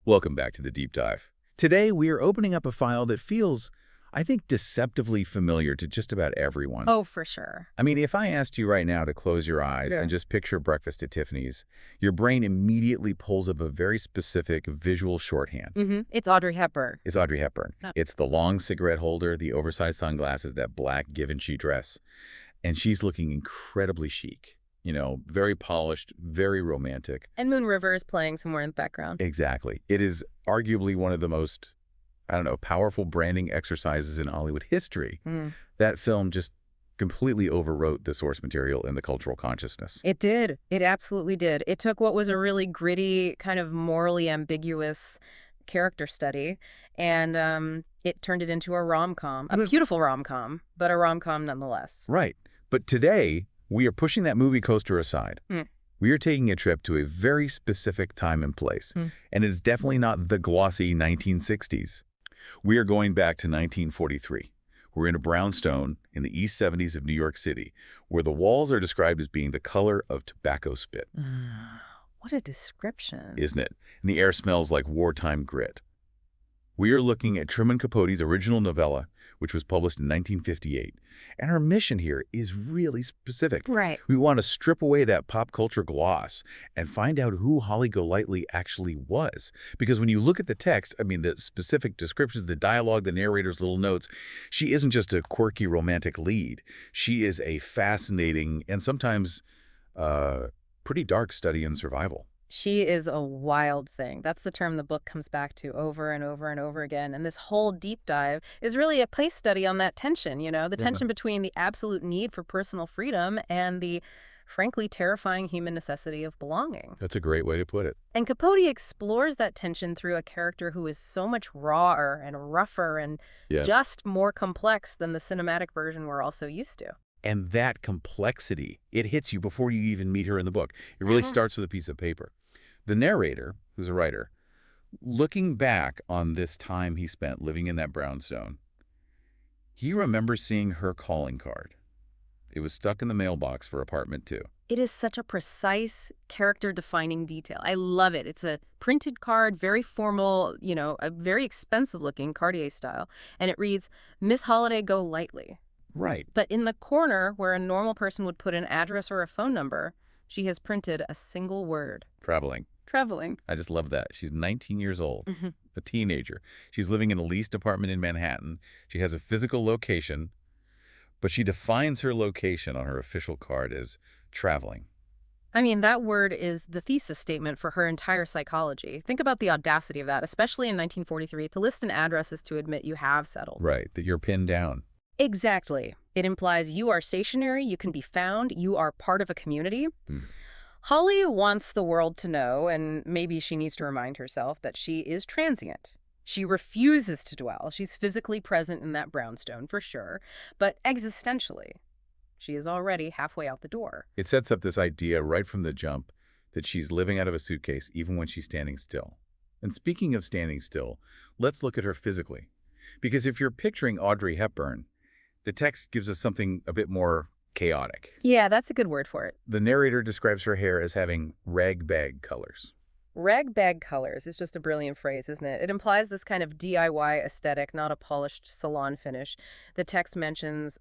Welcome back to the Deep Dive. Today, we are opening up a file that feels, I think, deceptively familiar to just about everyone. Oh, for sure. I mean, if I asked you right now to close your eyes and just picture breakfast at Tiffany's, your brain immediately pulls up a very specific visual shorthand. It's Audrey Hepburn. It's Audrey Hepburn. Oh. It's the long cigarette holder, the oversized sunglasses, that black Givenchy dress. And she's looking incredibly chic. You know, very polished, very romantic. And Moon River is playing somewhere in the background. Exactly. It is arguably one of the most, I don't know, powerful branding exercises in Hollywood history. That film just completely overwrote the source material in the cultural consciousness. It did. It absolutely did. It took what was a really gritty, kind of morally ambiguous character study, and it turned it into a rom-com. A beautiful rom-com, but a rom-com nonetheless. Right. But today, we are pushing that movie coaster aside. We are taking a trip to a very specific time and place, and it's definitely not the glossy 1960s. We are going back to 1943. We're in a brownstone in the East 70s of New York City, where the walls are described as being the color of tobacco spit. What a description. Isn't it? And the air smells like wartime grit. We are looking at Truman Capote's original novella, which was published in 1958. And our mission here is really specific. Right. We want to strip away that pop culture gloss and find out who Holly Golightly actually was. Because when you look at the text, I mean, the specific descriptions, the dialogue, the narrator's little notes, she isn't just a quirky romantic lead. She is a fascinating and sometimes pretty dark study in survival. She is a wild thing. That's the term the book comes back to over and over and over again. And this whole deep dive is really a case study on that tension, you know, the tension between the absolute need for personal freedom and the, frankly, terrifying human necessity of belonging. That's a great way to put it. And Capote explores that tension through a character who is so much rawer and rougher and just more complex than the cinematic version we're also used to. And that complexity, it hits you before you even meet her in the book. It really starts with a piece of paper. The narrator, who's a writer, looking back on this time he spent living in that brownstone, he remembers seeing her calling card. It was stuck in the mailbox for apartment 2. It is such a precise, character-defining detail. I love it. It's a printed card, very formal, you know, a very expensive-looking Cartier style. And it reads, Miss Holliday Golightly. Right. But in the corner where a normal person would put an address or a phone number, she has printed a single word. Traveling. Traveling. I just love that. She's 19 years old, a teenager. She's living in a leased apartment in Manhattan. She has a physical location, but she defines her location on her official card as traveling. I mean, that word is the thesis statement for her entire psychology. Think about the audacity of that, especially in 1943, to list an address is to admit you have settled. Right, that you're pinned down. Exactly. It implies you are stationary, you can be found, you are part of a community. Holly wants the world to know, and maybe she needs to remind herself, that she is transient. She refuses to dwell. She's physically present in that brownstone, for sure, but existentially, she is already halfway out the door. It sets up this idea right from the jump that she's living out of a suitcase even when she's standing still. And speaking of standing still, let's look at her physically. Because if you're picturing Audrey Hepburn, the text gives us something a bit more chaotic. Yeah, that's a good word for it. The narrator describes her hair as having ragbag colors. Ragbag colors is just a brilliant phrase, isn't it? It implies this kind of DIY aesthetic, not a polished salon finish. The text mentions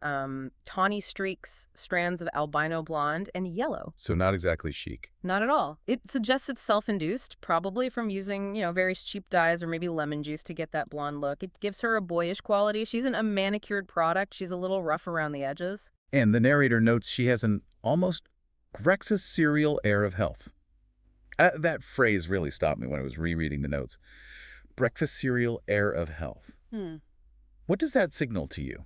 tawny streaks, strands of albino blonde, and yellow. So not exactly chic. Not at all. It suggests it's self-induced, probably from using, you know, various cheap dyes or maybe lemon juice to get that blonde look. It gives her a boyish quality. She's a manicured product. She's a little rough around the edges. And the narrator notes she has an almost breakfast cereal air of health. That phrase really stopped me when I was rereading the notes. Breakfast cereal air of health. What does that signal to you?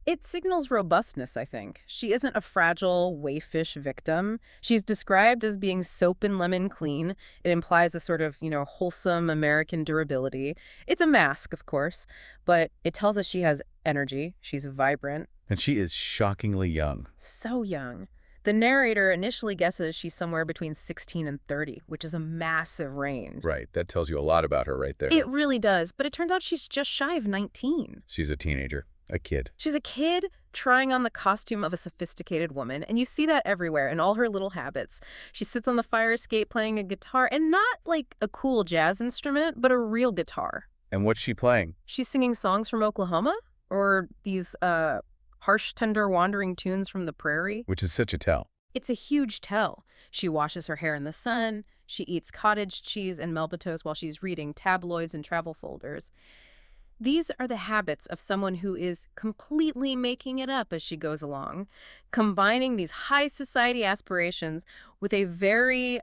It signals robustness, I think. She isn't a fragile wayfish victim. She's described as being soap and lemon clean. It implies a sort of, you know, wholesome American durability. It's a mask, of course, but it tells us she has energy. She's vibrant. And she is shockingly young. So young. The narrator initially guesses she's somewhere between 16 and 30, which is a massive range. Right. That tells you a lot about her right there. It really does. But it turns out she's just shy of 19. She's a teenager. A kid. She's a kid trying on the costume of a sophisticated woman, and you see that everywhere in all her little habits. She sits on the fire escape playing a guitar, and not like a cool jazz instrument, but a real guitar. And what's she playing? She's singing songs from Oklahoma, or these harsh, tender, wandering tunes from the prairie. Which is such a tell. It's a huge tell. She washes her hair in the sun. She eats cottage cheese and Melba toast while she's reading tabloids and travel folders. These are the habits of someone who is completely making it up as she goes along, combining these high society aspirations with a very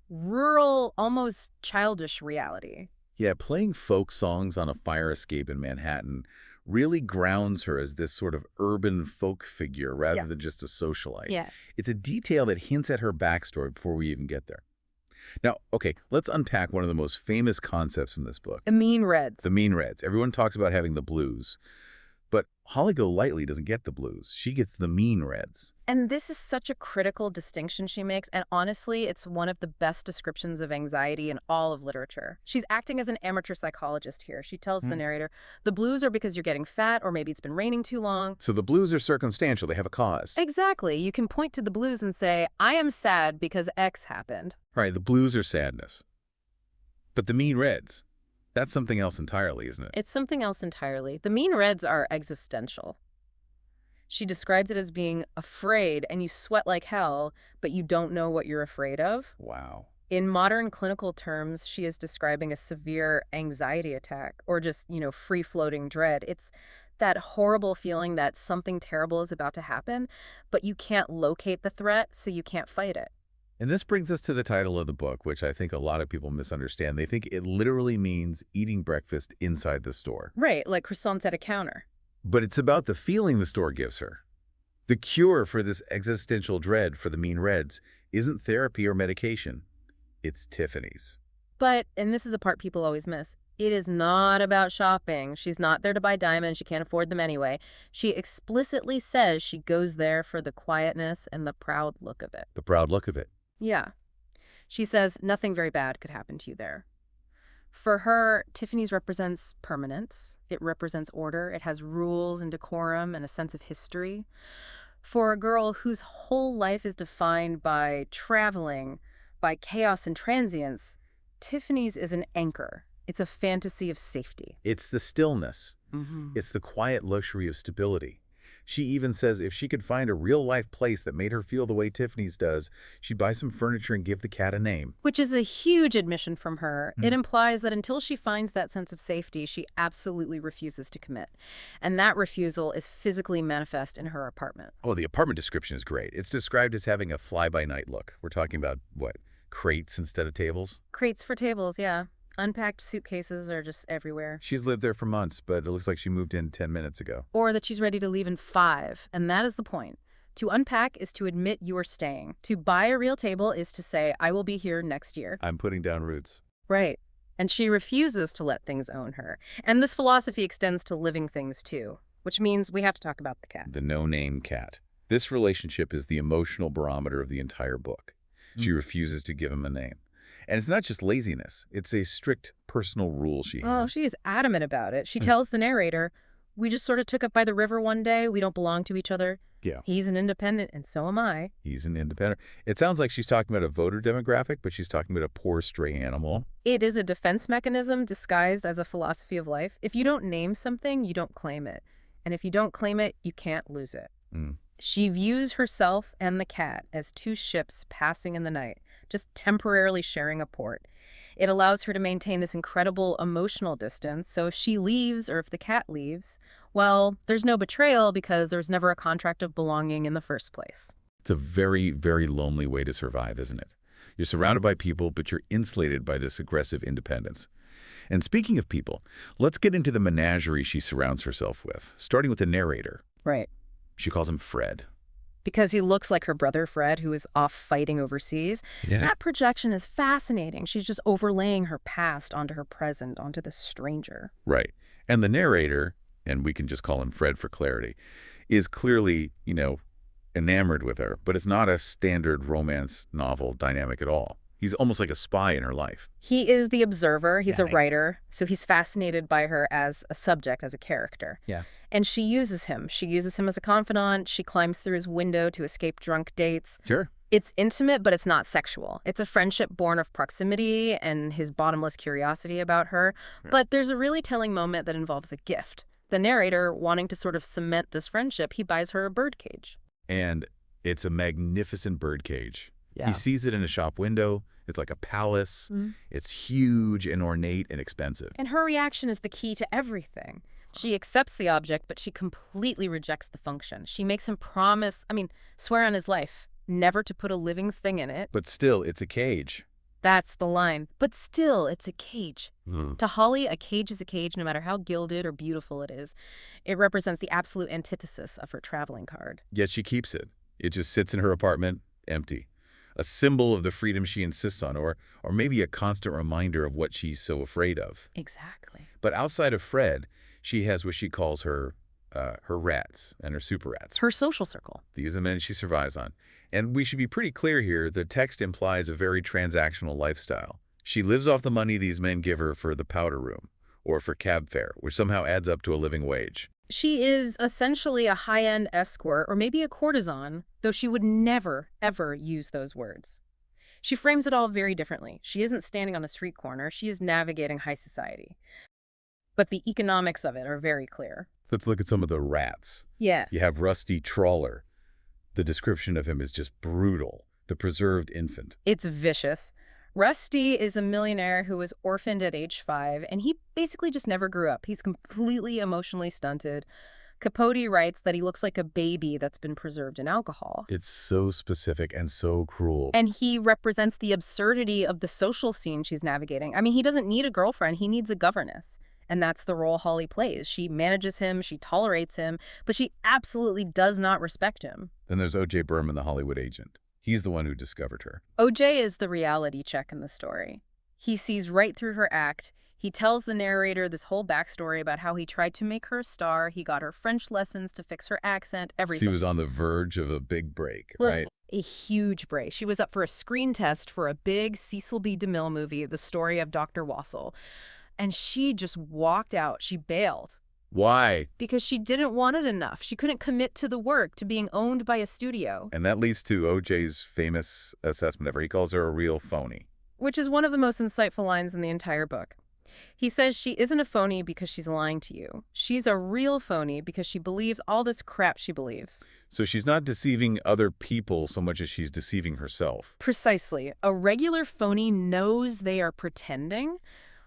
rural, almost childish reality. Yeah, playing folk songs on a fire escape in Manhattan really grounds her as this sort of urban folk figure rather than just a socialite. Yeah. It's a detail that hints at her backstory before we even get there. Now, okay, let's unpack one of the most famous concepts from this book. The mean reds. The mean reds. Everyone talks about having the blues, but Holly Golightly doesn't get the blues. She gets the mean reds. And this is such a critical distinction she makes, and honestly, it's one of the best descriptions of anxiety in all of literature. She's acting as an amateur psychologist here. She tells the narrator, the blues are because you're getting fat, or maybe it's been raining too long. So the blues are circumstantial. They have a cause. Exactly. You can point to the blues and say, I am sad because X happened. Right, the blues are sadness. But the mean reds, that's something else entirely, isn't it? It's something else entirely. The mean reds are existential. She describes it as being afraid, and you sweat like hell, but you don't know what you're afraid of. Wow. In modern clinical terms, she is describing a severe anxiety attack, or just, free-floating dread. It's that horrible feeling that something terrible is about to happen, but you can't locate the threat, so you can't fight it. And this brings us to the title of the book, which I think a lot of people misunderstand. They think it literally means eating breakfast inside the store. Right, like croissants at a counter. But it's about the feeling the store gives her. The cure for this existential dread for the mean reds isn't therapy or medication. It's Tiffany's. But, and this is the part people always miss, it is not about shopping. She's not there to buy diamonds. She can't afford them anyway. She explicitly says she goes there for the quietness and the proud look of it. The proud look of it. Yeah. She says nothing very bad could happen to you there. For her, Tiffany's represents permanence. It represents order. It has rules and decorum and a sense of history. For a girl whose whole life is defined by traveling, by chaos and transience, Tiffany's is an anchor. It's a fantasy of safety. It's the stillness. Mm-hmm. It's the quiet luxury of stability. She even says if she could find a real-life place that made her feel the way Tiffany's does, she'd buy some furniture and give the cat a name. Which is a huge admission from her. It implies that until she finds that sense of safety, she absolutely refuses to commit. And that refusal is physically manifest in her apartment. Oh, the apartment description is great. It's described as having a fly-by-night look. We're talking about, what, crates instead of tables? Crates for tables, yeah. Unpacked suitcases are just everywhere. She's lived there for months, but it looks like she moved in 10 minutes ago. Or that she's ready to leave in 5. And that is the point. To unpack is to admit you are staying. To buy a real table is to say, I will be here next year. I'm putting down roots. Right. And she refuses to let things own her. And this philosophy extends to living things too, which means we have to talk about the cat. The no-name cat. This relationship is the emotional barometer of the entire book. She refuses to give him a name. And it's not just laziness. It's a strict personal rule she has. Oh, she is adamant about it. She tells the narrator, we just sort of took up by the river one day. We don't belong to each other. Yeah. He's an independent, and so am I. He's an independent. It sounds like she's talking about a voter demographic, but she's talking about a poor stray animal. It is a defense mechanism disguised as a philosophy of life. If you don't name something, you don't claim it. And if you don't claim it, you can't lose it. She views herself and the cat as two ships passing in the night, just temporarily sharing a port. It allows her to maintain this incredible emotional distance, so if she leaves or if the cat leaves, well, there's no betrayal because there's never a contract of belonging in the first place. It's a very, very lonely way to survive, isn't it? You're surrounded by people, but you're insulated by this aggressive independence. And speaking of people, let's get into the menagerie she surrounds herself with, starting with the narrator. Right. She calls him Fred. Because he looks like her brother Fred, who is off fighting overseas. Yeah. That projection is fascinating. She's just overlaying her past onto her present, onto the stranger. Right. And the narrator, and we can just call him Fred for clarity, is clearly, enamored with her. But it's not a standard romance novel dynamic at all. He's almost like a spy in her life. He is the observer. He's a Yeah. writer, so he's fascinated by her as a subject, as a character. Yeah. And she uses him. She uses him as a confidant. She climbs through his window to escape drunk dates. Sure. It's intimate, but it's not sexual. It's a friendship born of proximity and his bottomless curiosity about her. Yeah. But there's a really telling moment that involves a gift. The narrator, wanting to sort of cement this friendship, he buys her a birdcage. And it's a magnificent birdcage. Yeah. He sees it in a shop window. It's like a palace. It's huge and ornate and expensive. And her reaction is the key to everything. She accepts the object, but she completely rejects the function. She makes him swear on his life, never to put a living thing in it. But still, it's a cage. That's the line. But still, it's a cage. Mm. To Holly, a cage is a cage, no matter how gilded or beautiful it is. It represents the absolute antithesis of her traveling card. Yet she keeps it. It just sits in her apartment, empty. A symbol of the freedom she insists on, or maybe a constant reminder of what she's so afraid of. Exactly. But outside of Fred, she has what she calls her rats and her super rats. Her social circle. These are the men she survives on. And we should be pretty clear here, the text implies a very transactional lifestyle. She lives off the money these men give her for the powder room, or for cab fare, which somehow adds up to a living wage. She is essentially a high-end escort, or maybe a courtesan, though she would never, ever use those words. She frames it all very differently. She isn't standing on a street corner. She is navigating high society. But the economics of it are very clear. Let's look at some of the rats. Yeah. You have Rusty Trawler. The description of him is just brutal. The preserved infant. It's vicious. Rusty is a millionaire who was orphaned at age 5, and he basically just never grew up. He's completely emotionally stunted. Capote writes that he looks like a baby that's been preserved in alcohol. It's so specific and so cruel. And he represents the absurdity of the social scene she's navigating. I mean, he doesn't need a girlfriend. He needs a governess. And that's the role Holly plays. She manages him, she tolerates him, but she absolutely does not respect him. Then there's O.J. Berman, the Hollywood agent. He's the one who discovered her. O.J. is the reality check in the story. He sees right through her act. He tells the narrator this whole backstory about how he tried to make her a star. He got her French lessons to fix her accent, everything. She was on the verge of a big break, right? A huge break. She was up for a screen test for a big Cecil B. DeMille movie, The Story of Dr. Wassel. And she just walked out. She bailed. Why? Because she didn't want it enough. She couldn't commit to the work, to being owned by a studio. And that leads to O.J.'s famous assessment of her. He calls her a real phony. Which is one of the most insightful lines in the entire book. He says she isn't a phony because she's lying to you. She's a real phony because she believes all this crap she believes. So she's not deceiving other people so much as she's deceiving herself. Precisely. A regular phony knows they are pretending.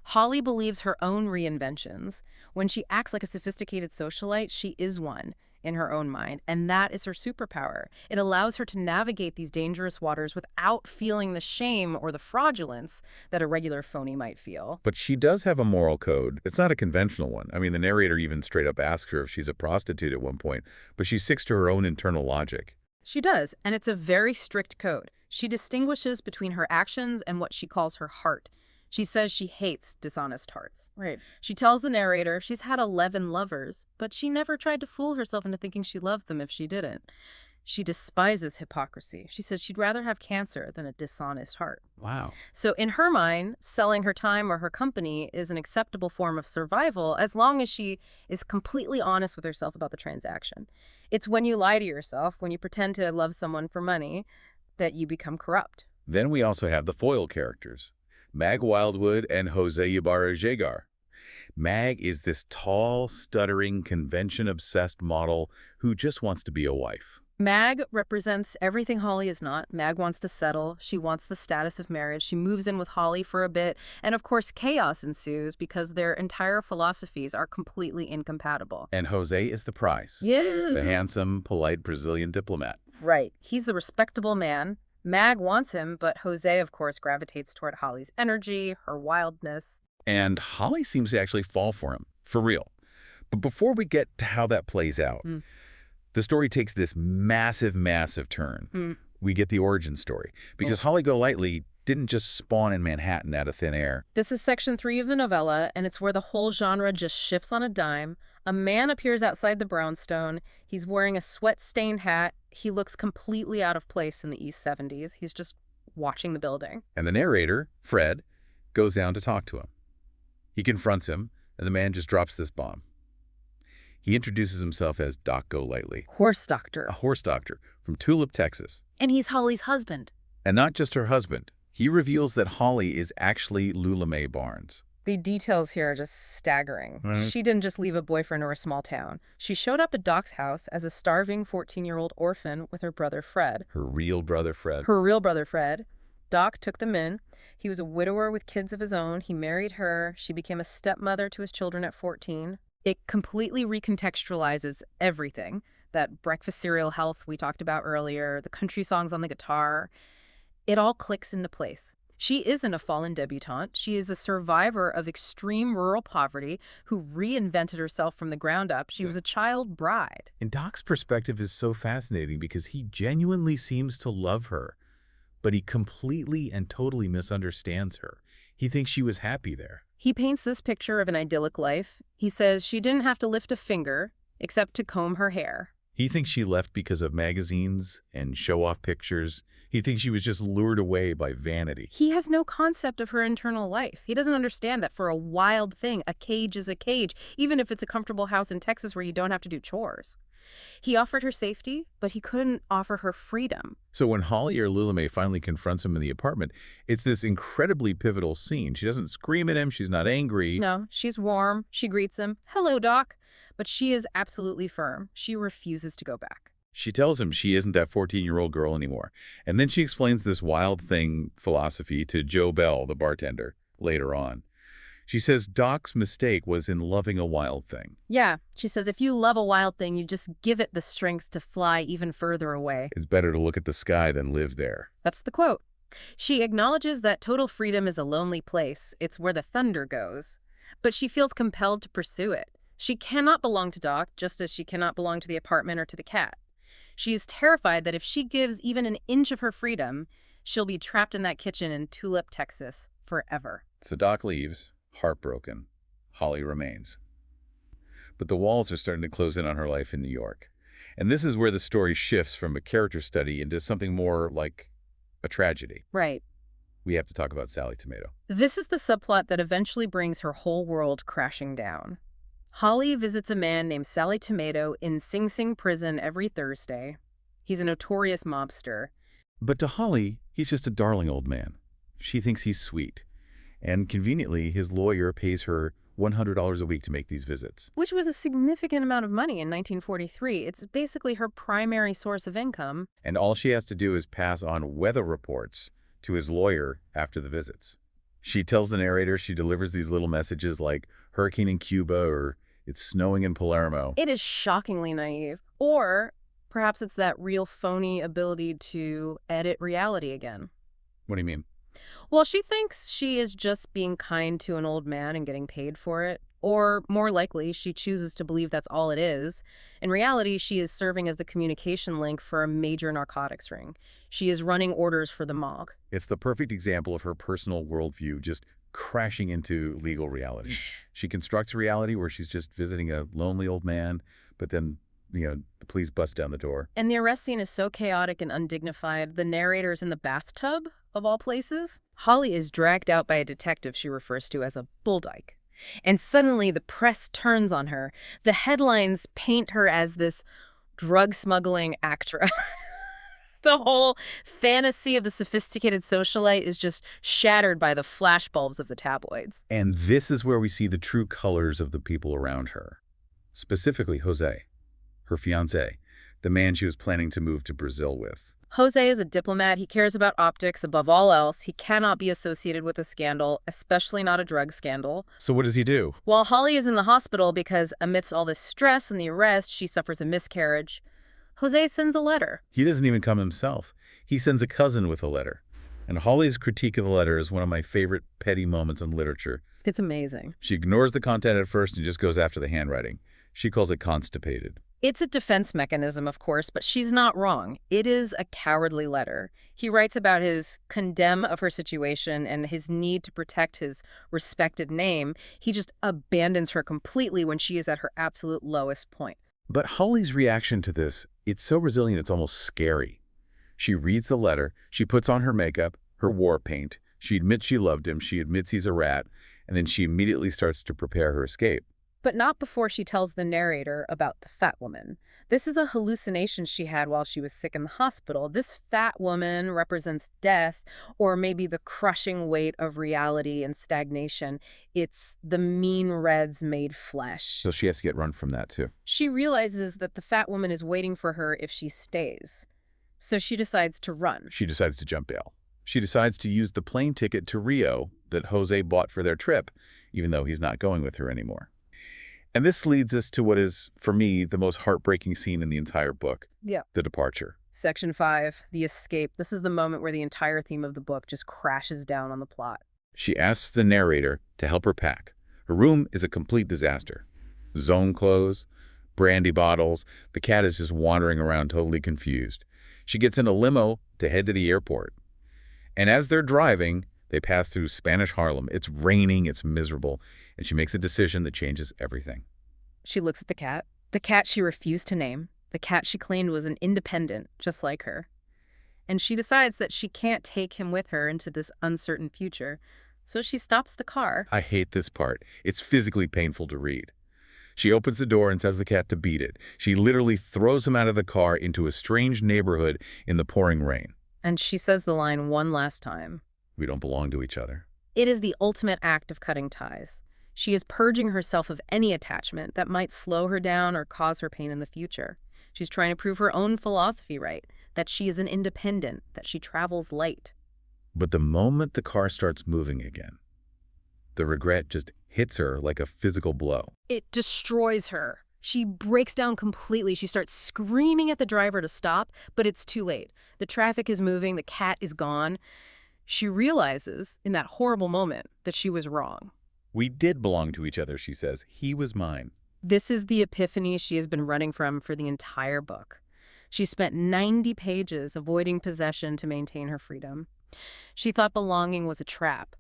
Holly believes her own reinventions. When she acts like a sophisticated socialite, she is one in her own mind, and that is her superpower. It allows her to navigate these dangerous waters without feeling the shame or the fraudulence that a regular phony might feel. But she does have a moral code. It's not a conventional one. I mean, the narrator even straight up asks her if she's a prostitute at one point, but she sticks to her own internal logic. She does, and it's a very strict code. She distinguishes between her actions and what she calls her heart. She says she hates dishonest hearts. Right. She tells the narrator she's had 11 lovers, but she never tried to fool herself into thinking she loved them if she didn't. She despises hypocrisy. She says she'd rather have cancer than a dishonest heart. Wow. So in her mind, selling her time or her company is an acceptable form of survival as long as she is completely honest with herself about the transaction. It's when you lie to yourself, when you pretend to love someone for money, that you become corrupt. Then we also have the foil characters. Mag Wildwood and Jose Ibarra Jagar. Mag is this tall, stuttering, convention-obsessed model who just wants to be a wife. Mag represents everything Holly is not. Mag wants to settle. She wants the status of marriage. She moves in with Holly for a bit. And of course, chaos ensues because their entire philosophies are completely incompatible. And Jose is the prize. Yeah. The handsome, polite Brazilian diplomat. Right. He's a respectable man. Mag wants him, but Jose, of course, gravitates toward Holly's energy, her wildness. And Holly seems to actually fall for him, for real. But before we get to how that plays out, the story takes this massive, massive turn. We get the origin story, because Holly Golightly didn't just spawn in Manhattan out of thin air. This is section 3 of the novella, and it's where the whole genre just shifts on a dime. A man appears outside the brownstone. He's wearing a sweat-stained hat. He looks completely out of place in the East 70s. He's just watching the building. And the narrator, Fred, goes down to talk to him. He confronts him, and the man just drops this bomb. He introduces himself as Doc Golightly. Horse doctor. A horse doctor from Tulip, Texas. And he's Holly's husband. And not just her husband. He reveals that Holly is actually Lulamae Barnes. The details here are just staggering. Right. She didn't just leave a boyfriend or a small town. She showed up at Doc's house as a starving 14-year-old orphan with her brother Fred. Her real brother Fred. Her real brother Fred. Doc took them in. He was a widower with kids of his own. He married her. She became a stepmother to his children at 14. It completely recontextualizes everything. That breakfast cereal health we talked about earlier, the country songs on the guitar. It all clicks into place. She isn't a fallen debutante. She is a survivor of extreme rural poverty who reinvented herself from the ground up. She was a child bride. And Doc's perspective is so fascinating because he genuinely seems to love her, but he completely and totally misunderstands her. He thinks she was happy there. He paints this picture of an idyllic life. He says she didn't have to lift a finger except to comb her hair. He thinks she left because of magazines and show-off pictures. He thinks she was just lured away by vanity. He has no concept of her internal life. He doesn't understand that for a wild thing, a cage is a cage, even if it's a comfortable house in Texas where you don't have to do chores. He offered her safety, but he couldn't offer her freedom. So when Holly or Lulamae finally confronts him in the apartment, it's this incredibly pivotal scene. She doesn't scream at him. She's not angry. No, she's warm. She greets him. Hello, Doc. But she is absolutely firm. She refuses to go back. She tells him she isn't that 14-year-old girl anymore. And then she explains this wild thing philosophy to Joe Bell, the bartender, later on. She says Doc's mistake was in loving a wild thing. Yeah, she says if you love a wild thing, you just give it the strength to fly even further away. It's better to look at the sky than live there. That's the quote. She acknowledges that total freedom is a lonely place. It's where the thunder goes. But she feels compelled to pursue it. She cannot belong to Doc, just as she cannot belong to the apartment or to the cat. She is terrified that if she gives even an inch of her freedom, she'll be trapped in that kitchen in Tulip, Texas, forever. So Doc leaves, heartbroken. Holly remains. But the walls are starting to close in on her life in New York. And this is where the story shifts from a character study into something more like a tragedy. Right. We have to talk about Sally Tomato. This is the subplot that eventually brings her whole world crashing down. Holly visits a man named Sally Tomato in Sing Sing prison every Thursday. He's a notorious mobster. But to Holly, he's just a darling old man. She thinks he's sweet. And conveniently, his lawyer pays her $100 a week to make these visits. Which was a significant amount of money in 1943. It's basically her primary source of income. And all she has to do is pass on weather reports to his lawyer after the visits. She tells the narrator she delivers these little messages like hurricane in Cuba or it's snowing in Palermo. It is shockingly naive. Or perhaps it's that real phony ability to edit reality again. What do you mean? Well, she thinks she is just being kind to an old man and getting paid for it. Or, more likely, she chooses to believe that's all it is. In reality, she is serving as the communication link for a major narcotics ring. She is running orders for the mob. It's the perfect example of her personal worldview just crashing into legal reality. She constructs a reality where she's just visiting a lonely old man, but then, the police bust down the door. And the arrest scene is so chaotic and undignified. The narrator's in the bathtub, of all places. Holly is dragged out by a detective she refers to as a bulldyke. And suddenly the press turns on her. The headlines paint her as this drug-smuggling actress. The whole fantasy of the sophisticated socialite is just shattered by the flashbulbs of the tabloids. And this is where we see the true colors of the people around her. Specifically Jose, her fiancé, the man she was planning to move to Brazil with. Jose is a diplomat. He cares about optics above all else. He cannot be associated with a scandal, especially not a drug scandal. So what does he do? While Holly is in the hospital because amidst all this stress and the arrest, she suffers a miscarriage, Jose sends a letter. He doesn't even come himself. He sends a cousin with a letter. And Holly's critique of the letter is one of my favorite petty moments in literature. It's amazing. She ignores the content at first and just goes after the handwriting. She calls it constipated. It's a defense mechanism, of course, but she's not wrong. It is a cowardly letter. He writes about his condemn of her situation and his need to protect his respected name. He just abandons her completely when she is at her absolute lowest point. But Holly's reaction to this, it's so resilient it's almost scary. She reads the letter, she puts on her makeup, her war paint. She admits she loved him, she admits he's a rat, and then she immediately starts to prepare her escape. But not before she tells the narrator about the fat woman. This is a hallucination she had while she was sick in the hospital. This fat woman represents death, or maybe the crushing weight of reality and stagnation. It's the mean reds made flesh. So she has to get run from that, too. She realizes that the fat woman is waiting for her if she stays. So she decides to run. She decides to jump bail. She decides to use the plane ticket to Rio that Jose bought for their trip, even though he's not going with her anymore. And this leads us to what is, for me, the most heartbreaking scene in the entire book. Yeah. The departure. Section 5, the escape. This is the moment where the entire theme of the book just crashes down on the plot. She asks the narrator to help her pack. Her room is a complete disaster. Zone clothes, brandy bottles. The cat is just wandering around totally confused. She gets in a limo to head to the airport. And as they're driving, they pass through Spanish Harlem. It's raining, it's miserable, and she makes a decision that changes everything. She looks at the cat she refused to name, the cat she claimed was an independent, just like her. And she decides that she can't take him with her into this uncertain future, so she stops the car. I hate this part. It's physically painful to read. She opens the door and tells the cat to beat it. She literally throws him out of the car into a strange neighborhood in the pouring rain. And she says the line one last time. We don't belong to each other. It is the ultimate act of cutting ties. She is purging herself of any attachment that might slow her down or cause her pain in the future. She's trying to prove her own philosophy right, that she is an independent, that she travels light. But the moment the car starts moving again, the regret just hits her like a physical blow. It destroys her. She breaks down completely. She starts screaming at the driver to stop, but it's too late. The traffic is moving, the cat is gone. She realizes, in that horrible moment, that she was wrong. We did belong to each other, she says. He was mine. This is the epiphany she has been running from for the entire book. She spent 90 pages avoiding possession to maintain her freedom. She thought belonging was a trap.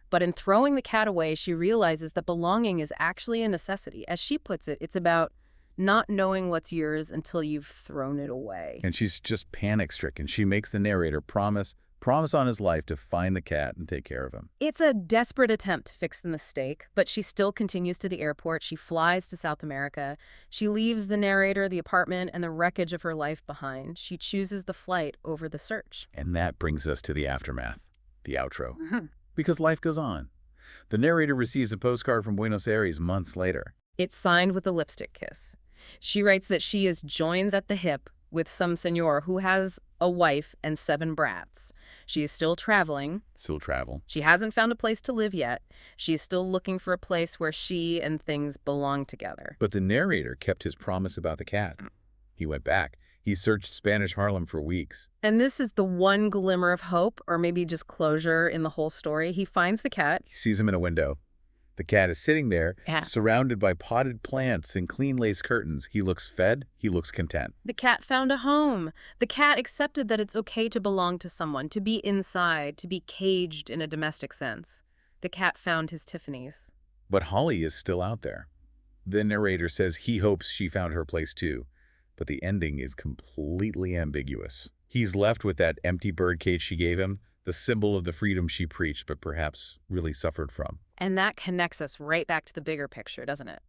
But in throwing the cat away, she realizes that belonging is actually a necessity. As she puts it, it's about not knowing what's yours until you've thrown it away. And she's just panic-stricken. She makes the narrator promise on his life to find the cat and take care of him. It's a desperate attempt to fix the mistake, but she still continues to the airport. She flies to South America. She leaves the narrator, the apartment, and the wreckage of her life behind. She chooses the flight over the search. And that brings us to the aftermath, the outro. Because life goes on. The narrator receives a postcard from Buenos Aires months later. It's signed with a lipstick kiss. She writes that she is joins at the hip with some senor who has a wife and 7 brats. She is still traveling. Still travel. She hasn't found a place to live yet. She's still looking for a place where she and things belong together. But the narrator kept his promise about the cat. He went back. He searched Spanish Harlem for weeks. And this is the one glimmer of hope, or maybe just closure in the whole story. He finds the cat. He sees him in a window. The cat is sitting there, surrounded by potted plants and clean lace curtains. He looks fed. He looks content. The cat found a home. The cat accepted that it's okay to belong to someone, to be inside, to be caged in a domestic sense. The cat found his Tiffany's. But Holly is still out there. The narrator says he hopes she found her place too. But the ending is completely ambiguous. He's left with that empty birdcage she gave him, the symbol of the freedom she preached but perhaps really suffered from. And that connects us right back to the bigger picture, doesn't it?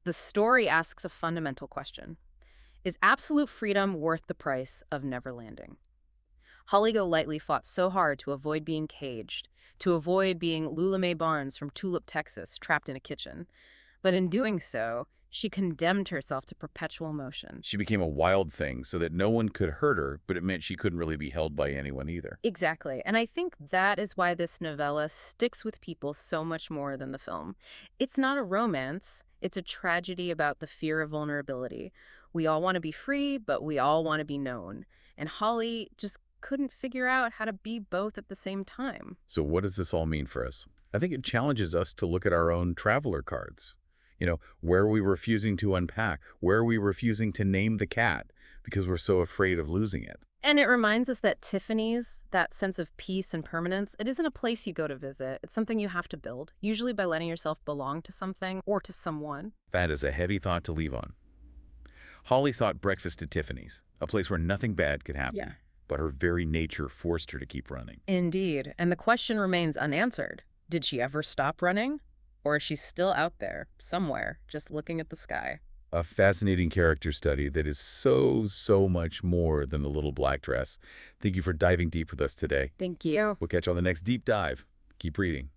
The story asks a fundamental question. Is absolute freedom worth the price of never landing? Holly Golightly fought so hard to avoid being caged, to avoid being Lulamae Barnes from Tulip, Texas, trapped in a kitchen. But in doing so, she condemned herself to perpetual motion. She became a wild thing so that no one could hurt her, but it meant she couldn't really be held by anyone either. Exactly. And I think that is why this novella sticks with people so much more than the film. It's not a romance. It's a tragedy about the fear of vulnerability. We all want to be free, but we all want to be known. And Holly just couldn't figure out how to be both at the same time. So what does this all mean for us? I think it challenges us to look at our own traveler cards. You know, where are we refusing to unpack? Where are we refusing to name the cat because we're so afraid of losing it? And it reminds us that Tiffany's, that sense of peace and permanence, it isn't a place you go to visit. It's something you have to build, usually by letting yourself belong to something or to someone. That is a heavy thought to leave on. Holly thought breakfast at Tiffany's, a place where nothing bad could happen. Yeah. but her very nature forced her to keep running. Indeed, and the question remains unanswered. Did she ever stop running? Or is she still out there, somewhere, just looking at the sky? A fascinating character study that is so much more than the little black dress. Thank you for diving deep with us today. Thank you. We'll catch you on the next deep dive. Keep reading.